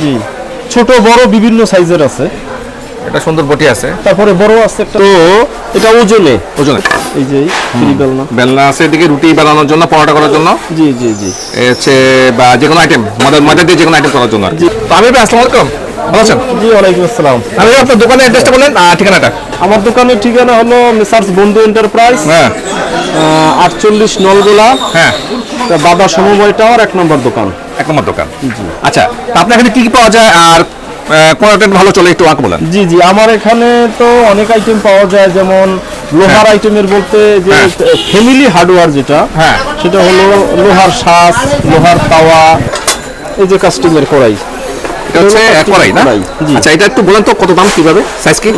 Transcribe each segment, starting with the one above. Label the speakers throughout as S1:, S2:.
S1: জি, ছোট বড় বিভিন্ন সাইজের আছে।
S2: এটা সুন্দর বটি আছে,
S1: তারপরে বড় আছে একটা। তো এটা ওজনে এই যে ফ্রি বেলনা
S2: বেলনা আছে, এদিকে রুটি বানানোর জন্য, পরোটা করার জন্য।
S1: জি জি জি,
S2: এই হচ্ছে বা যে কোনো আইটেম, ময়দা দিয়ে যে কোনো আইটেম করার জন্য আর কি। তো আমি ভাই, আসসালামু আলাইকুম, ভালো আছেন?
S1: জি ওয়ালাইকুম আসসালাম।
S2: আমি আপনার দোকানের অ্যাড্রেসটা বলেন আর ঠিকানাটা।
S1: আমার দোকানের ঠিকানা হলো মেসার্স বন্ধু এন্টারপ্রাইজ,
S2: হ্যাঁ
S1: 48 নলগোলা,
S2: হ্যাঁ,
S1: বাবা সমবায় টাওয়ার, 1 নম্বর দোকান।
S2: 1 নম্বর দোকান। আচ্ছা, তো আপনার এখানে কি কি পাওয়া যায় আর কোন আইটেম ভালো চলে একটু আমাকে বলেন।
S1: জি জি, আমার এখানে তো অনেক আইটেম পাওয়া যায়, যেমন লোহার আইটেমের বলতে যে ফ্যামিলি হার্ডওয়্যার যেটা,
S2: হ্যাঁ,
S1: সেটা হলো লোহার শাঁস, লোহার তাওয়া, এই যে কাস্টিংয়ের কড়াই।
S2: এটা হচ্ছে কড়াই না?
S1: জি।
S2: আচ্ছা, এটা একটু বলেন তো কত দাম, কিভাবে, সাইজ কি?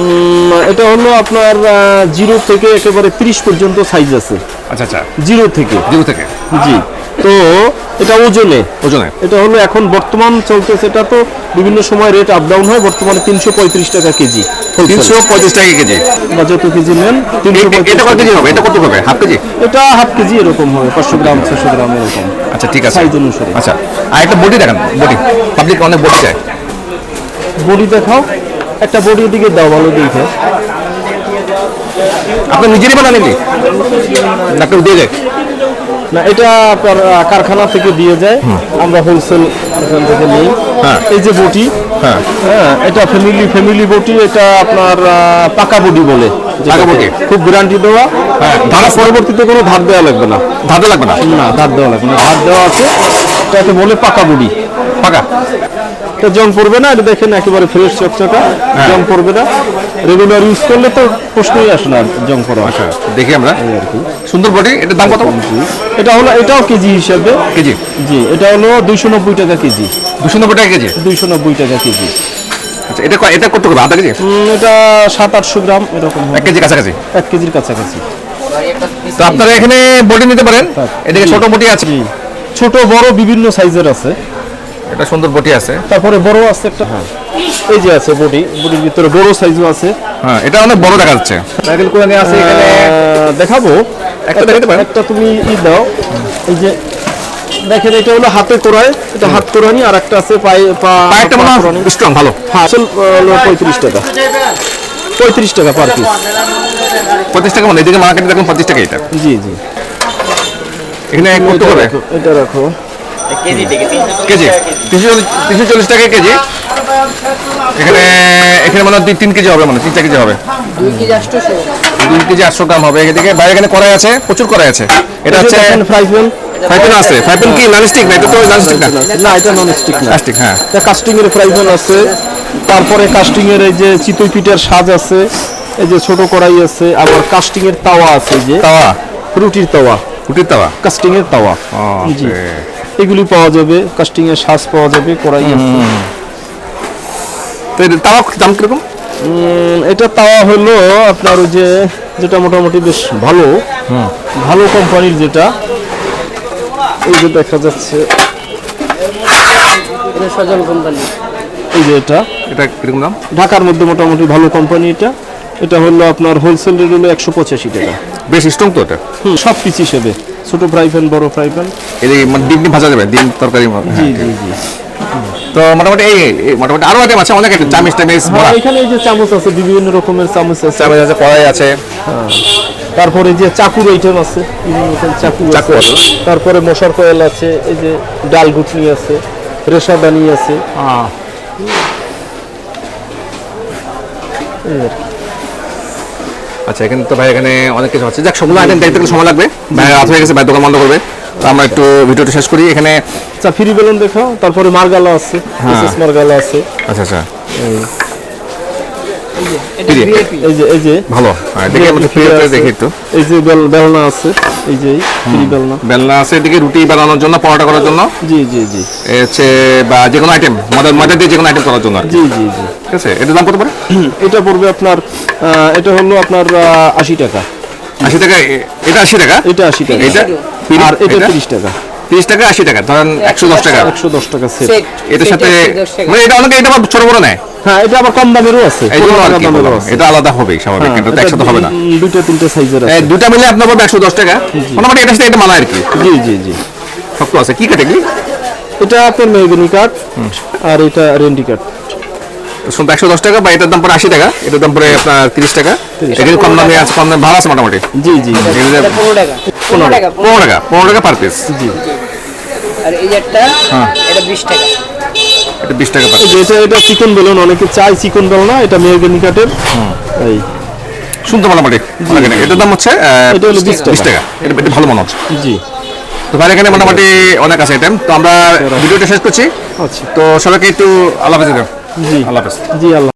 S1: এটা হলো আপনার 0 থেকে একেবারে 30 পর্যন্ত সাইজ আছে।
S2: আচ্ছা আচ্ছা,
S1: 0 থেকে। জি, তো এটা ওজনে এটা হলো এখন বর্তমান চলতেছে, এটা তো বিভিন্ন সময় রেট আপ ডাউন হয়। বর্তমানে 335 টাকা কেজি।
S2: 335 টাকা কেজি,
S1: বা যত কেজি নেন
S2: এটা কত কেজি হবে? এটা কত হবে? Half KG?
S1: এটা হাফ কেজি এরকম হবে, 500 গ্রাম 600 গ্রাম এরকম।
S2: আচ্ছা ঠিক আছে,
S1: সাইজ অনুসারে।
S2: আচ্ছা, আর একটা বডি দেখান, বডি পাবলিক অনেক বডি চায়।
S1: বডি দেখাও, একটা বডি দিকে দাও ভালো দেখে।
S2: আপনি নিজেরই বানান নাকি না কেউ দিয়ে যায়?
S1: না, এটা আপনার কারখানা থেকে দিয়ে যায়, আমরা হোলসেল এখান থেকে নিই।
S2: হ্যাঁ,
S1: এই যে বটি,
S2: হ্যাঁ,
S1: এটা ফ্যামিলি বটি, এটা আপনার পাকা বডি বলে।
S2: পাকা বটি
S1: খুব গ্যারান্টি দেওয়া।
S2: হ্যাঁ,
S1: ধারা পরবর্তীতে কোনো ধার দেওয়া লাগবে না।
S2: ধার লাগবে না?
S1: না, ধার দেওয়া লাগবে না, ধার দেওয়া আছে। এটাকে বলে পাকা বডি।
S2: পাকা,
S1: এটা জং পড়বে না, এটা দেখেন একেবারে ফ্রেশ চকচকা, জং পড়বে না। রেগুলার ইউজ করলে তো প্রশ্নই আসে না জং পড়া।
S2: আচ্ছা দেখি আমরা,
S1: এই আর কি।
S2: সুন্দর বডি। এটার দাম কত?
S1: এটা হলো, এটাও কেজি হিসাবে।
S2: কেজি?
S1: জি, এটা হলো 290 টাকা কেজি।
S2: 290 টাকা কেজি?
S1: 290 টাকা কেজি।
S2: আচ্ছা, এটা কত হবে? আধা কেজি?
S1: এটা 700-800 গ্রাম এরকম হবে।
S2: 1 কেজি কাছাকাছি?
S1: 1 কেজির কাছাকাছি।
S2: তো আপনারা এখানে বডি নিতে পারেন, এদিকে ছোট বডি আছে।
S1: জি, ছোট বড় বিভিন্ন সাইজের আছে।
S2: এটা সুন্দর বডি আছে,
S1: তারপরে বড় আছে একটা। এই যে আছে বডির ভিতরে বড় সাইজও আছে।
S2: হ্যাঁ, এটা অনেক বড় দেখা যাচ্ছে। সাইকেল করে নিয়ে আছে এখানে,
S1: দেখাবো।
S2: একটা দেখাতে পারেন?
S1: একটা তুমি দাও। এই যে দেখেন, এটা হলো হাতে কোরায়, এটা হাত কোরানি। আর একটা আছে
S2: পায়েরটা মনে হয় স্ট্রং, ভালো।
S1: হ্যাঁ, আসল 35 টাকা। 35 টাকা পার পিস।
S2: 35 টাকা, মানে এদিকে মার্কেটে দেখুন 25 টাকা। এটা
S1: জি জি,
S2: এখানে কত করে
S1: এটা রাখো।
S2: কেজি? 340 টাকা কেজি। এখানে এখানে মানে 3 কেজি হবে, মানে 3-4 কেজি হবে।
S3: 2 কেজি 800।
S2: 2 কেজি 800 গ্রাম হবে। এদিকে বাইরে এখানে কড়াই আছে, প্রচুর কড়াই আছে। এটা হচ্ছে
S1: ফ্রাই প্যান।
S2: আছে। ফ্রাই প্যান কি নন স্টিক না? এটা তো নন স্টিক না?
S1: না, এটা নন স্টিক না,
S2: স্টিক। হ্যাঁ,
S1: এটা কাস্টিং এর ফ্রাই প্যান আছে। তারপরে কাস্টিং এর এই যে চিতই পিঠার সাজ আছে, এই যে ছোট কড়াই আছে। আবার কাস্টিং এর তাওয়া আছে, এই যে
S2: তাওয়া,
S1: রুটির তাওয়া, কাস্টিং এর তাওয়া। জি, এগুলি পাওয়া যাবে। কাস্টিং এর সাজ পাওয়া যাবে, কড়াই আছে।
S2: তো এর তাওয়া দাম কিরকম?
S1: এটা তাওয়া হলো আপনার ওই যে যেটা মোটামুটি বেশ ভালো ভালো কোম্পানির, যেটা এই যে দেখা যাচ্ছে,
S3: এটা সজল কোম্পানি।
S1: এই যে এটা
S2: কিরকম দাম?
S1: ঢাকার মধ্যে মোটামুটি ভালো কোম্পানি। এটা হলো আপনার হোলসেল রেট হলো 185 টাকা।
S2: বেশ স্ট্রং তো এটা।
S1: সব পিস হিসেবে, ছোট ফ্রাই প্যান, বড় ফ্রাই প্যান।
S2: এদিকে মানে ডিম ভাজা যাবে, ডিম তরকারি।
S1: জি জি জি।
S2: তো মোটামুটি মোটামুটি আরো আইটেম আছে অনেক, চামিচ টামিচ,
S1: এখানে এই যে চামচ আছে, বিভিন্ন রকমের চামচ আছে,
S2: কড়াই আছে।
S1: তারপরে যে চাকুর আইটেম আছে, বিভিন্ন রকম চাকু আছে। তারপরে মশার কয়েল আছে, এই যে ডাল ঘুটনি আছে, রেশাদানি আছে।
S2: আচ্ছা, এখানে তো ভাই এখানে অনেক কিছু আছে। যাক, সবগুলো আইটেম দেখতে সময় লাগবে, ভাই রাত হয়ে গেছে, ভাই দোকান বন্ধ করবে। তো আমরা একটু ভিডিওটা শেষ করি। এখানে
S1: ফ্রি বেলুন দেখাও। তারপরে মার্গালা আছে, মার্গালা আছে।
S2: আচ্ছা আচ্ছা,
S1: এই যে
S2: ভালো। দেখি আমরা দেখি একটু।
S1: এই যে বেলনা আছে, এই যে ফ্রি
S2: বেলনা আছে, এদিকে রুটি বানানোর জন্য, পরোটা করার জন্য।
S1: জি জি জি,
S2: এই হচ্ছে বা যে কোনো আইটেম, ময়দা দিয়ে যে কোনো আইটেম করার জন্য।
S1: জি জি জি,
S2: ঠিক আছে। এটার দাম কত পড়ে?
S1: এটা পড়বে আপনার, এটা হলো আপনার 80 টাকা।
S2: 80 টাকা? এটা 80 টাকা?
S1: এটা 80 টাকা।
S2: এটা
S1: আর এটা 30 টাকা।
S2: 30 টাকা 80 টাকা, ধরেন 110 টাকা।
S1: 110 টাকা সেট।
S2: এটার সাথে মানে এটা অনেকে এটা ছোট বড় নেয়।
S1: হ্যাঁ, এটা আবার কম দামেরও আছে,
S2: এটা আলাদা হবে স্বাভাবিক, কিন্তু একসাথে হবে না।
S1: 2-3 সাইজের আছে,
S2: দুটা মিলে আপনার 110 টাকা। মোটামুটি এটার সাথে এটা মানায় আর কি।
S1: জি জি জি।
S2: শক্ত আছে। কি ক্যাটাগরি?
S1: এটা আপনার মেহগনি কাঠ আর এটা রেন্ডি কাঠ।
S2: শুনতে 110 টাকা, বা এটার দাম পড়ে 80 টাকা, এটার দাম পড়ে আপনার 30 টাকা। এখানে কম দামে আছে, কম দামে ভালো আছে মোটামুটি।
S1: জি জি
S3: এটা 15 টাকা 15 টাকা
S2: 15 টাকা পার পিস।
S1: জি।
S3: আর এই যে একটা এটা 20 টাকা।
S2: এটা 20 টাকা পার
S1: এই যে এটা চিকন বেলুন, অনেকে চাই চিকন বেলুন না, এটা মেহগনি কাঠের। এই
S2: শুনতে মোটামুটি লাগে না। এটার দাম হচ্ছে
S1: এটা হলো 20
S2: 20 টাকা। এটা ভালো মনে হচ্ছে।
S1: জি।
S2: তো ভাই এখানে মোটামুটি অনেক আছে আইটেম। তো আমরা ভিডিওটা শেষ করছি।
S1: আচ্ছা।
S2: তো সবাইকে একটু আল্লাহ হাফেজ।
S1: জি
S2: আল্লাহ হাফেজ।
S1: জি আল্লাহ।